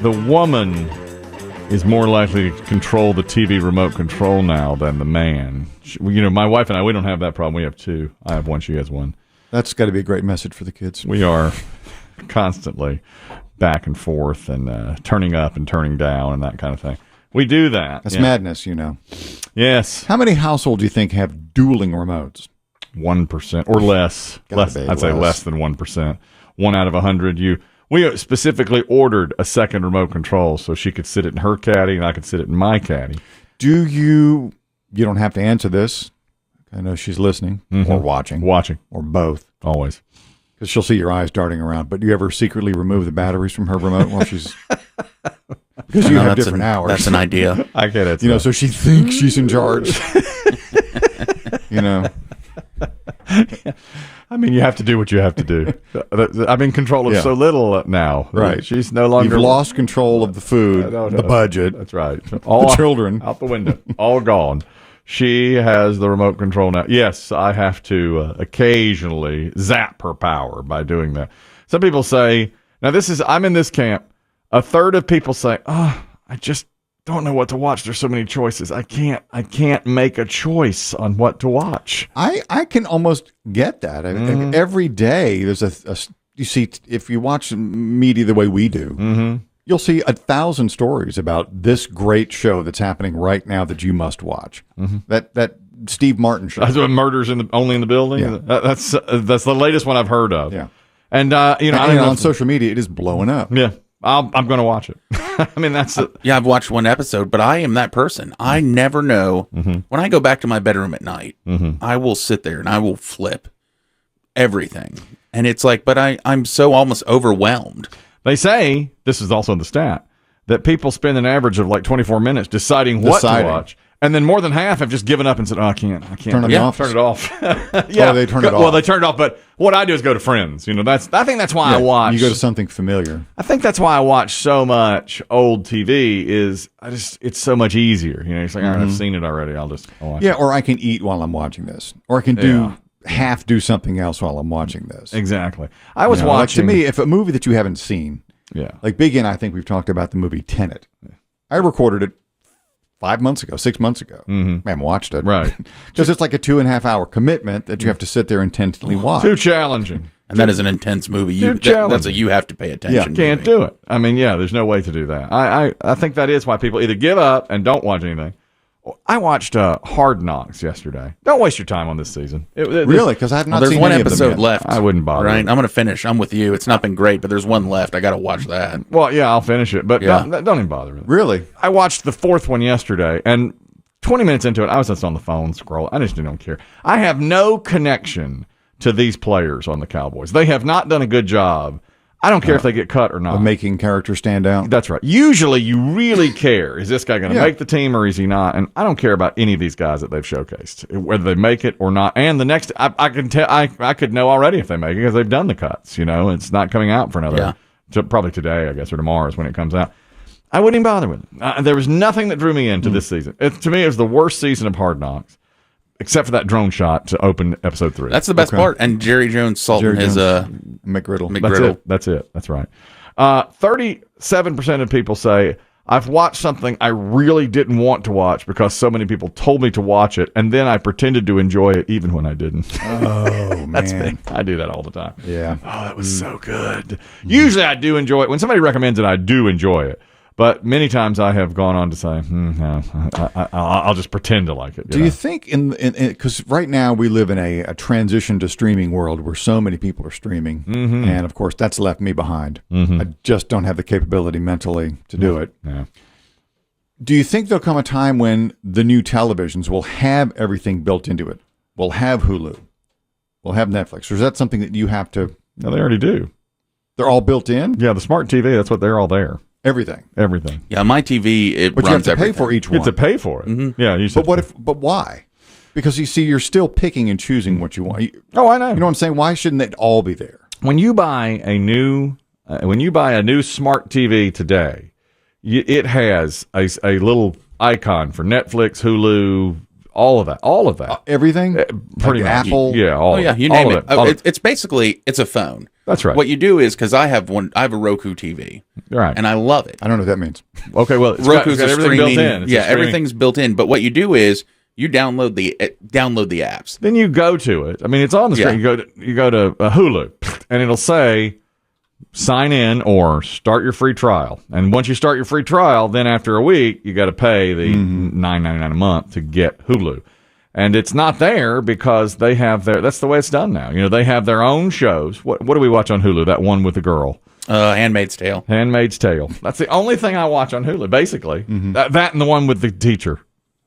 the woman is more likely to control the TV remote control now than the man. My wife and I, we don't have that problem. We have two. I have one. She has one. That's got to be a great message for the kids. We are constantly back and forth and turning up and turning down and that kind of thing. We do that. That's madness, Yes. How many households do you think have dueling remotes? 1% or less. I'd say less than 1%. 1 out of 100. We specifically ordered a second remote control so she could sit it in her caddy and I could sit it in my caddy. Do you don't have to answer this. I know she's listening or watching. Or both. Always. Because she'll see your eyes darting around. But do you ever secretly remove the batteries from her remote while she's... Because you have different hours. That's an idea. I get it. So she thinks she's in charge. I mean, you have to do what you have to do. I'm in control of so little now. Right. She's no longer... You've lost control of the food, the budget. That's right. All the children. Out the window. All gone. She has the remote control now. Yes, I have to occasionally zap her power by doing that. Some people say... Now, I'm in this camp. A third of people say, I just don't know what to watch. There's so many choices. I can't make a choice on what to watch. I can almost get that. Every day there's you see, if you watch media the way we do, you'll see 1,000 stories about this great show that's happening right now that you must watch. That Steve Martin show. That's what Murders only in the Building. Yeah. That's the latest one I've heard of. Yeah. And on social media it is blowing up. Yeah. I'm going to watch it. I mean, I've watched one episode, but I am that person. I never know. When I go back to my bedroom at night, I will sit there and I will flip everything. And it's like, but I'm so almost overwhelmed. They say, this is also in the stat, that people spend an average of like 24 minutes deciding what to watch. And then more than half have just given up and said, I can't. Turn it off. Turn it off. They turn it off. Well, they turn it off. But what I do is go to Friends. I think that's why I watch. You go to something familiar. I think that's why I watch so much old TV it's so much easier. It's like, all right, I've seen it already. I'll watch it. Or I can eat while I'm watching this. Or I can do something else while I'm watching this. Exactly. I was watching. Like to me, if a movie that you haven't seen, like Biggie and I think we've talked about the movie Tenet. I recorded it 6 months ago. I haven't watched it. Right. Because it's like a 2.5 hour commitment that you have to sit there intently watch. Too challenging. And that is an intense movie. That's you have to pay attention. Can't do it. I mean, there's no way to do that. I think that is why people either give up and don't watch anything. I watched Hard Knocks yesterday. Don't waste your time on this season. Really? Because I have not seen there's one any of them episode yet. left. I wouldn't bother. Right? I'm going to finish. I'm with you. It's not been great, but there's one left. I got to watch that. Well, I'll finish it, but don't even bother with it. Really? I watched the fourth one yesterday, and 20 minutes into it, I was just on the phone scrolling. I just don't care. I have no connection to these players on the Cowboys. They have not done a good job. I don't care if they get cut or not. Of making characters stand out. That's right. Usually you really care. Is this guy going to make the team or is he not? And I don't care about any of these guys that they've showcased, whether they make it or not. And the next, I can tell, I could know already if they make it because they've done the cuts. It's not coming out for another, probably today, I guess, or tomorrow is when it comes out. I wouldn't even bother with it. There was nothing that drew me into this season. To me, it was the worst season of Hard Knocks, except for that drone shot to open episode 3. That's the best part. And Jerry Jones salting his McGriddle. That's it. That's right. 37% of people say, I've watched something I really didn't want to watch because so many people told me to watch it, and then I pretended to enjoy it even when I didn't. Oh, That's man. me. I do that all the time. Yeah. Oh, that was so good. Usually I do enjoy it. When somebody recommends it, I do enjoy it. But many times I have gone on to say, no, I'll just pretend to like it. Do you think, because right now we live in a transition to streaming world where so many people are streaming, and of course that's left me behind. I just don't have the capability mentally to do it. Yeah. Do you think there'll come a time when the new televisions will have everything built into it? We'll have Hulu. We'll have Netflix. Or is that something that you have to... No, they already do. They're all built in? Yeah, the smart TV, that's what they're all there. Everything. Yeah, my TV, but runs you have to everything. pay for each one. You have to pay for it. Yeah, But why? Because you see, you're still picking and choosing what you want. Oh, I know. You know what I'm saying? Why shouldn't it all be there? When you buy a new smart TV today, it has a little icon for Netflix, Hulu, all of that. Everything? Pretty much. Apple? Yeah, all Oh of yeah, it. you All name of it. It's basically it's a phone. That's right. What you do is because I have a Roku TV, Right. and I love it. I don't know what that means. Okay, well, Roku's got a everything streaming. built in. It's a streaming- everything's built in. But what you do is you download the apps. Then you go to it. I mean, it's on the screen. Yeah. You go to Hulu, and it'll say sign in or start your free trial. And once you start your free trial, then after a week, you got to pay the $9.99 a month to get Hulu. And it's not there because they have that's the way it's done now. You know, they have their own shows. What do we watch on Hulu? That one with the girl. Handmaid's Tale. Handmaid's Tale. That's the only thing I watch on Hulu, basically. That and the one with the teacher.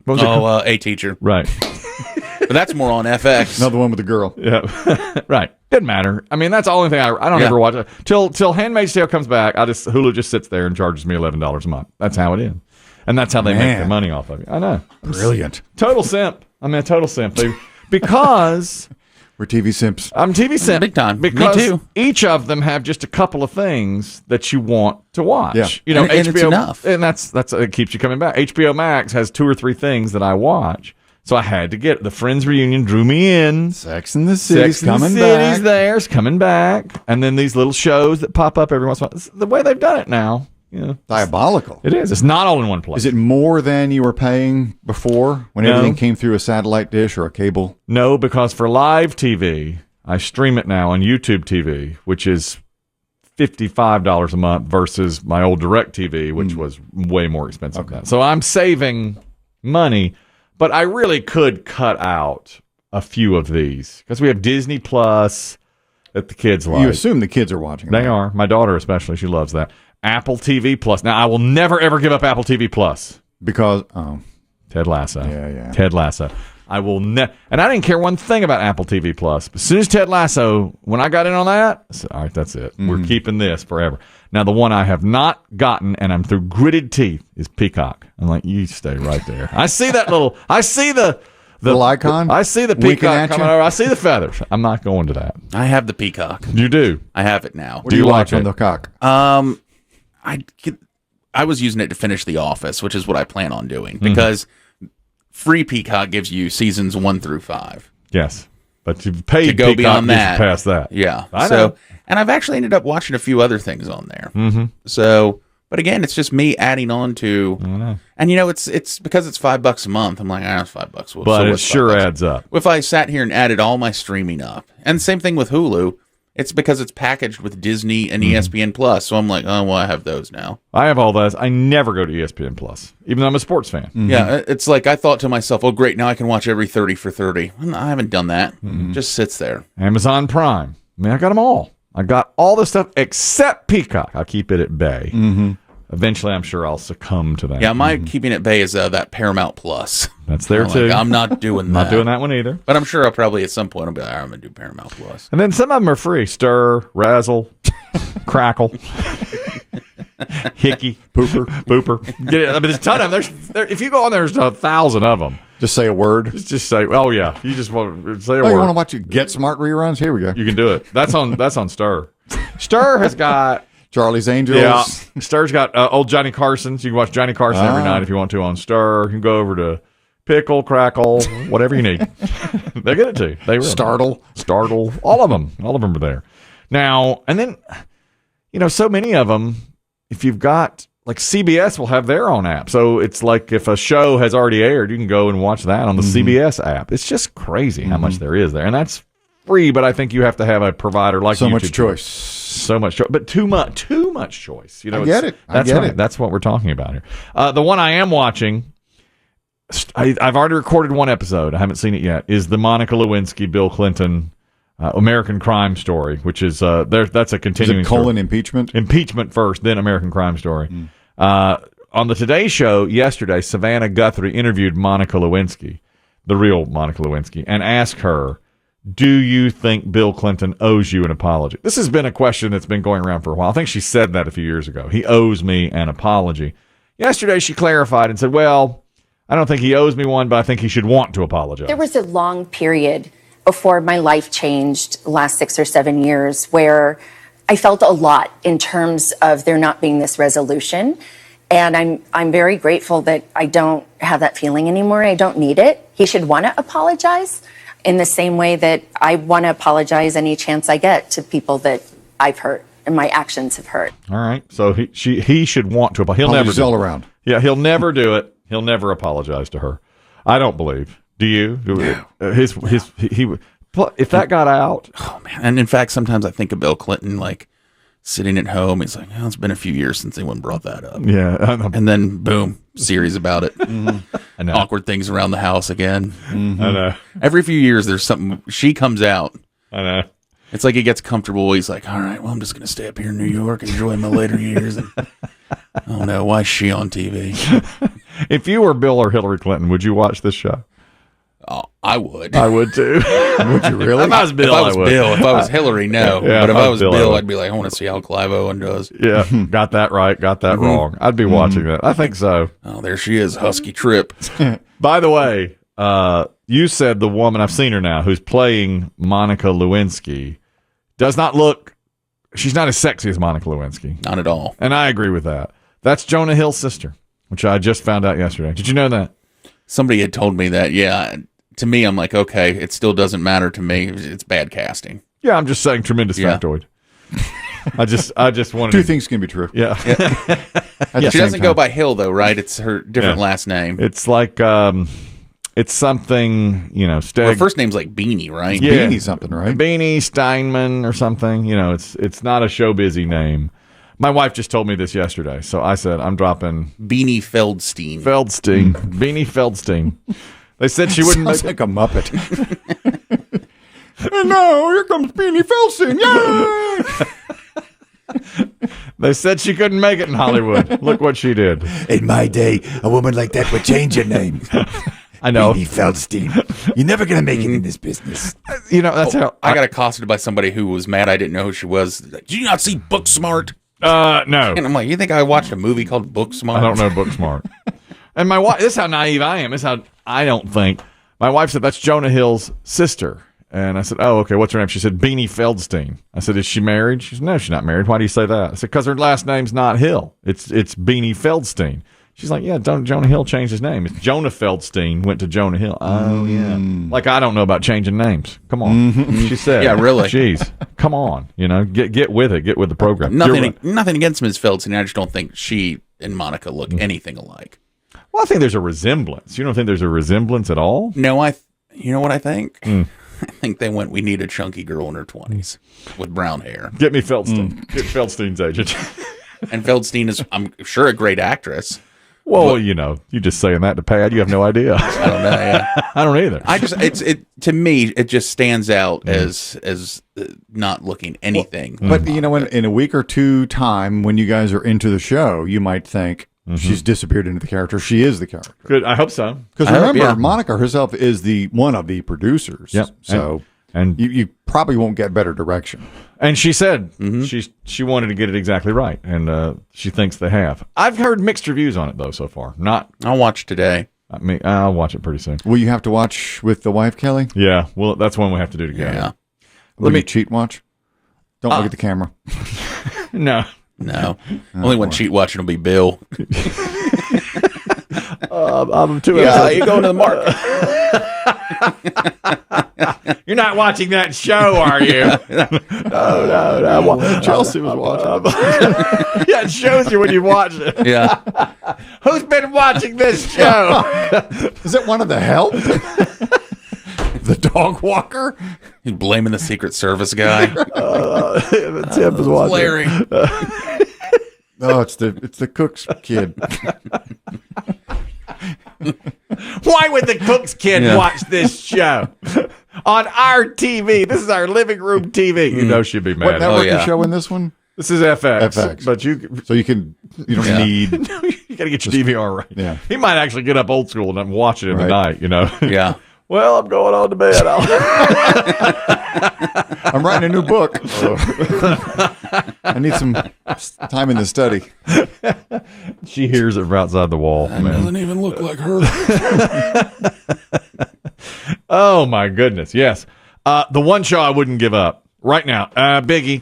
What was it called? A Teacher. Right. But that's more on FX. Another one with the girl. Yeah. Right. Doesn't matter. I mean, that's the only thing I don't ever watch it. Till Handmaid's Tale comes back, Hulu just sits there and charges me $11 a month. That's how it is. And that's how they make their money off of it. I know. Brilliant. Total simp. I'm a total simp. Because We're TV simps. I'm TV simp. Big time. Me Because too. each of them have just a couple of things that you want to watch. Yeah. You know, And HBO it's enough. And that's it keeps you coming back. HBO Max has 2 or 3 things that I watch. So I had to get it. The Friends reunion drew me in. Sex and the City's Sex and coming the back. City's there's coming back. And then these little shows that pop up every once in a while. It's the way they've done it now. You know, Diabolical. it is. It's not all in one place. Is it more than you were paying before when No. everything came through a satellite dish or a cable? No, because for live TV, I stream it now on YouTube TV, which is $55 a month versus my old direct TV, which was way more expensive than that. So I'm saving money, but I really could cut out a few of these because we have Disney Plus that the kids like. You assume the kids are watching. They are. My daughter especially, she loves that. Apple TV Plus. Now, I will never, ever give up Apple TV Plus. Because, Ted Lasso. Yeah. Ted Lasso. I will and I didn't care one thing about Apple TV Plus. But as soon as Ted Lasso, when I got in on that, I said, all right, that's it. We're keeping this forever. Now, the one I have not gotten, and I'm through gritted teeth, is Peacock. I'm like, you stay right there. I see that I see the little icon? I see the Winking Peacock at coming you? over. I see the feathers. I'm not going to that. I have the Peacock. You do. I have it now. what do you watch on the cock? I was using it to finish The Office, which is what I plan on doing because free Peacock gives you seasons 1 through 5. Yes. But you've paid To go Peacock beyond gets you that. past that. Yeah. I know. So, and I've actually ended up watching a few other things on there. Mm-hmm. So, but again, it's just me adding on to, and you know, it's because it's $5 a month. I'm like, it's $5. Well, But so it what's sure $5? adds up. If I sat here and added all my streaming up, and same thing with Hulu, it's because it's packaged with Disney and ESPN Plus. So I'm like, oh, well, I have those now. I have all those. I never go to ESPN Plus, even though I'm a sports fan. Yeah, it's like I thought to myself, oh, great, now I can watch every 30 for 30. I haven't done that. It just sits there. Amazon Prime. I mean, I got them all. I got all the stuff except Peacock. I keep it at bay. Eventually, I'm sure I'll succumb to that. Yeah, my keeping at bay is that Paramount Plus. That's there I'm too. like, I'm not doing that. Not doing that one either. But I'm sure I'll probably at some point I'll be like, I'm going to do Paramount Plus. And then some of them are free. Stir, Razzle, Crackle, Hickey, Booper. Get it? I mean, there's a ton of them. If you go on there, there's 1,000 of them. Just say a word. Just say, oh yeah, you just want to say a Oh, you word. want to watch it? Get Smart reruns? Here we go. You can do it. That's on Stir. Stir has got. Charlie's Angels. Yeah, Stir's got old Johnny Carson's. You can watch Johnny Carson every night if you want to on Stir. You can go over to Pickle, Crackle, whatever you need. They get it to you. They really Startle, all of them are there. Now, and then, you know, so many of them, if you've got, like CBS will have their own app. So it's like if a show has already aired, you can go and watch that on the CBS app. It's just crazy how much there is there. And that's free, but I think you have to have a provider like So YouTube. much choice. So much choice, but too much choice. You know, I get it. That's right. That's what we're talking about here. The one I am watching, I've already recorded one episode. I haven't seen it yet. Is the Monica Lewinsky, Bill Clinton, American Crime Story, which is that's a continuing Is it colon story. impeachment? Impeachment first, then American Crime Story. On the Today Show yesterday, Savannah Guthrie interviewed Monica Lewinsky, the real Monica Lewinsky, and asked her, do you think Bill Clinton owes you an apology? This has been a question that's been going around for a while. I think she said that a few years ago. He owes me an apology. Yesterday, she clarified and said, well, I don't think he owes me one, but I think he should want to apologize. There was a long period before my life changed, the last 6 or 7 years, where I felt a lot in terms of there not being this resolution. And I'm very grateful that I don't have that feeling anymore. I don't need it. he should want to apologize in the same way that I want to apologize any chance I get to people that I've hurt and my actions have hurt. All right. So he should want to apologize. He'll never Apologies all around. Yeah, he'll never do it. He'll never apologize to her. I don't believe. Do you? If that got out. Oh man! And in fact, sometimes I think of Bill Clinton like sitting at home. He's like, "Oh, it's been a few years since anyone brought that up." Yeah, I know. And then boom, series about it. I know. Awkward things around the house again. I know. Every few years, there's something. She comes out. I know. It's like he gets comfortable. He's like, all right, well, I'm just going to stay up here in New York, enjoy my later years. And, oh, no, why is she on TV? If you were Bill or Hillary Clinton, would you watch this show? Oh, I would. I would, too. Would you really? If I was Bill, If I was would. Bill, if I was Hillary, no. Yeah, But if I was Bill, I Bill, would. I'd be like, I want to see how Clive Owen does. Yeah, got that right, got that wrong. I'd be watching that. I think so. Oh, there she is, Husky Trip. By the way, you said the woman, I've seen her now, who's playing Monica Lewinsky, does not look, she's not as sexy as Monica Lewinsky. Not at all. And I agree with that. That's Jonah Hill's sister, which I just found out yesterday. Did you know that? Somebody had told me that, yeah. To me, I'm like, okay, it still doesn't matter to me. It's bad casting. Yeah, I'm just saying tremendous Yeah. factoid. I just wanted Two to, things can be true. yeah. At the She same doesn't go time. by Hill, though, right? It's her different Yeah. last name. It's like, it's something, Steg. Her first name's like Beanie, right? Yeah. Beanie something, right? Beanie Steinman or something. It's not a show busy name. My wife just told me this yesterday, so I said I'm dropping Beanie Feldstein. Feldstein. Beanie Feldstein. They said she wouldn't Sounds make like a Muppet. And now here comes Beanie Feldstein. Yay! They said she couldn't make it in Hollywood. Look what she did. In my day, a woman like that would change her name. I know. Beanie Feldstein. You're never going to make it in this business. That's how I got accosted by somebody who was mad I didn't know who she was. Like, did you not see Booksmart? no. And I'm like, you think I watched a movie called Booksmart? I don't know Booksmart. And my wife, this is how naive I am. This is how I don't think. My wife said, that's Jonah Hill's sister. And I said, oh, okay, what's her name? She said, Beanie Feldstein. I said, is she married? She said, no, she's not married. Why do you say that? I said, because her last name's not Hill. It's Beanie Feldstein. She's like, yeah, Jonah Hill changed his name. It's Jonah Feldstein went to Jonah Hill. Oh, yeah. Like, I don't know about changing names. Come on. She said. Yeah, really. Jeez. Come on. Get with it. Get with the program. You're right. Nothing against Ms. Feldstein. I just don't think she and Monica look anything alike. Well, I think there's a resemblance. You don't think there's a resemblance at all? No, you know what I think? I think they went, we need a chunky girl in her 20s with brown hair. Get me Feldstein. Get Feldstein's agent. And Feldstein is, I'm sure, a great actress. Well, you just saying that to pad. You have no idea. I don't know. Yeah. I don't either. I just, to me, it just stands out as not looking anything. But, in a week or two time, when you guys are into the show, you might think she's disappeared into the character. She is the character. Good. I hope so. Because I hope, remember, yeah. Monica herself is one of the producers. Yep. So And you probably won't get better direction. And she said she wanted to get it exactly right, and she thinks they have. I've heard mixed reviews on it though so far. Not. I'll watch today. I mean, I'll watch it pretty soon. Will you have to watch with the wife, Kelly? Yeah. Well, that's one we have to do together. Yeah. Will you cheat watch? Don't look at the camera. No. No. Only one cheat watching will be Bill. I'm too. you going to the market. You're not watching that show, are you? No. Chelsea was watching. Yeah, it shows you when you watch it. Yeah. Who's been watching this show? Is it one of the help? The dog walker? He's blaming the Secret Service guy. Tim is watching. Larry. No, it's the cook's kid. Why would the cook's kid Yeah. watch this show on our TV? This is our living room TV. You know she'd be What mad. network yeah. is showing this one? This is FX. FX. But you So you don't Yeah. need. you got to get your DVR right. Yeah. He might actually get up old school and watch it in the Right. night. Yeah. Well, I'm going on to bed. I'm writing a new book. So I need some time in the study. She hears it from outside the wall. That Man. doesn't even look like her. Oh my goodness. Yes. The one show I wouldn't give up right now. Biggie.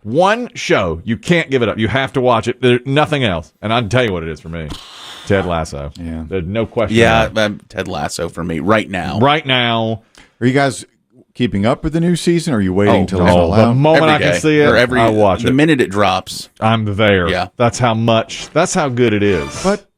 One show you can't give it up. You have to watch it. There's nothing else. And I can tell you what it is for me. Ted Lasso. Yeah. There's no question. Yeah, about it. Ted Lasso for me right now. Right now. Are you guys keeping up with the new season? Or are you waiting till it's no, all the out? moment Every I can day, see it, or I watch the it. minute it drops. I'm there. Yeah. That's how good it is. But